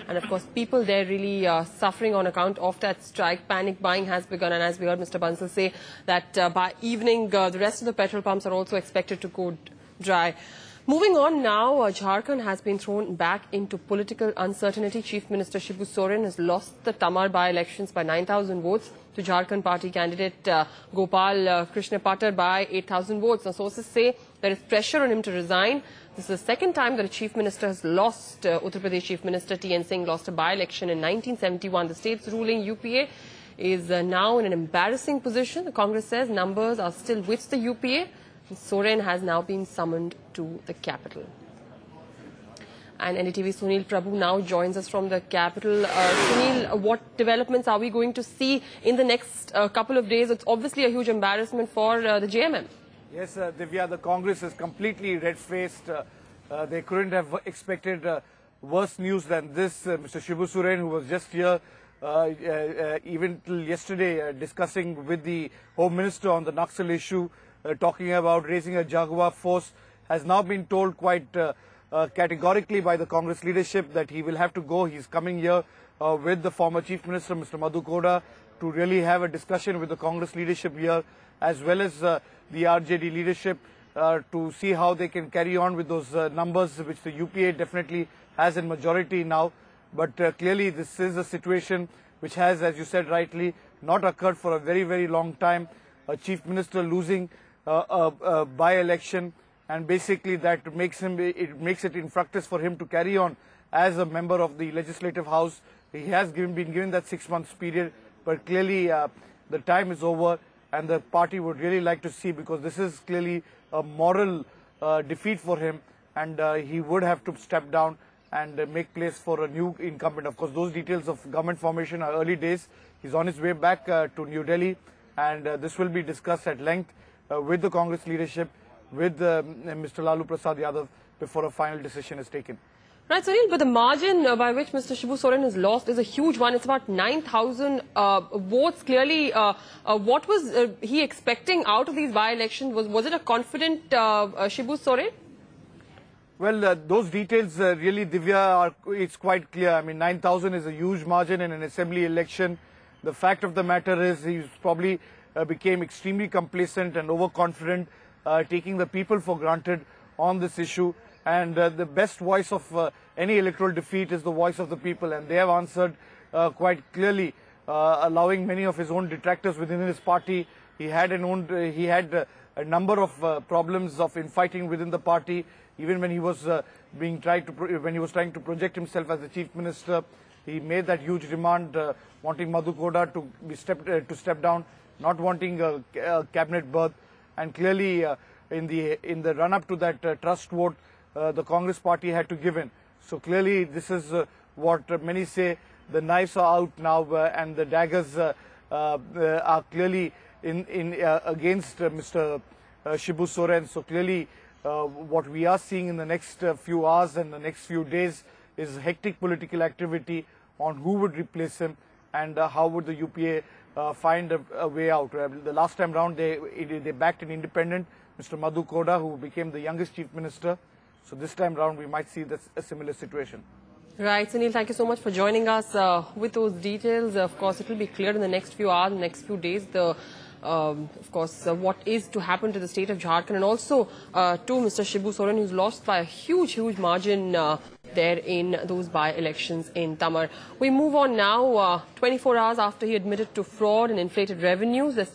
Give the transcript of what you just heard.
And of course, people there really suffering on account of that strike. Panic buying has begun, and as we heard Mr. Bansal say, that by evening, the rest of the petrol pumps are also expected to go dry. Moving on now, Jharkhand has been thrown back into political uncertainty. Chief Minister Shibu Soren has lost the Tamar by-elections by 9,000 votes to Jharkhand party candidate Gopal Krishna Patar by 8,000 votes. Now, sources say there is pressure on him to resign. This is the second time that a chief minister has lost. Uttar Pradesh Chief Minister T.N. Singh lost a by-election in 1971. The state's ruling UPA is now in an embarrassing position. The Congress says numbers are still with the UPA. Soren has now been summoned to the capital. And NDTV's Sunil Prabhu now joins us from the capital. Sunil, what developments are we going to see in the next couple of days? It's obviously a huge embarrassment for the JMM. Yes, Divya, the Congress is completely red-faced. They couldn't have expected worse news than this. Mr. Shibu Soren, who was just here even till yesterday discussing with the Home Minister on the Naxal issue, talking about raising a Jaguar force, has now been told quite categorically by the Congress leadership that he will have to go. He's coming here with the former Chief Minister, Mr. Madhu Koda, to really have a discussion with the Congress leadership here, as well as the RJD leadership, to see how they can carry on with those numbers, which the UPA definitely has in majority now. But clearly this is a situation which has, as you said rightly, not occurred for a very, very long time. A Chief Minister losing a by-election, and basically that makes it infructuous for him to carry on as a member of the Legislative House. He has been given that 6 months period, but clearly the time is over, and the party would really like to see, because this is clearly a moral defeat for him, and he would have to step down and make place for a new incumbent. Of course, those details of government formation are early days. He's on his way back to New Delhi, and this will be discussed at length with the Congress leadership, with Mr. Lalu Prasad Yadav, before a final decision is taken. Right, Sunil, but the margin by which Mr. Shibu Soren has lost is a huge one. It's about 9,000 votes. Clearly, what was he expecting out of these by-elections? Was it a confident Shibu Soren? Well, those details really, Divya, it's quite clear. I mean, 9,000 is a huge margin in an assembly election. The fact of the matter is he's probably became extremely complacent and overconfident, taking the people for granted on this issue. And the best voice of any electoral defeat is the voice of the people, and they have answered quite clearly, allowing many of his own detractors within his party. He had a number of problems of infighting within the party, even when he was when he was trying to project himself as the chief minister. He made that huge demand, wanting Madhu Koda to step down, not wanting a cabinet berth, and clearly in the run-up to that trust vote, the Congress party had to give in. So clearly this is what many say, the knives are out now, and the daggers are clearly against Mr. Shibu Soren. So clearly what we are seeing in the next few hours and the next few days is hectic political activity on who would replace him, and how would the UPA find a way out. The last time round they backed an independent, Mr. Madhu Koda, who became the youngest chief minister. So this time round we might see a similar situation. Right, Sunil, thank you so much for joining us with those details. Of course, it will be clear in the next few hours, next few days, of course, what is to happen to the state of Jharkhand, and also to Mr. Shibu Soren, who's lost by a huge margin there in those by-elections in Tamar. We move on now, 24 hours after he admitted to fraud and inflated revenues.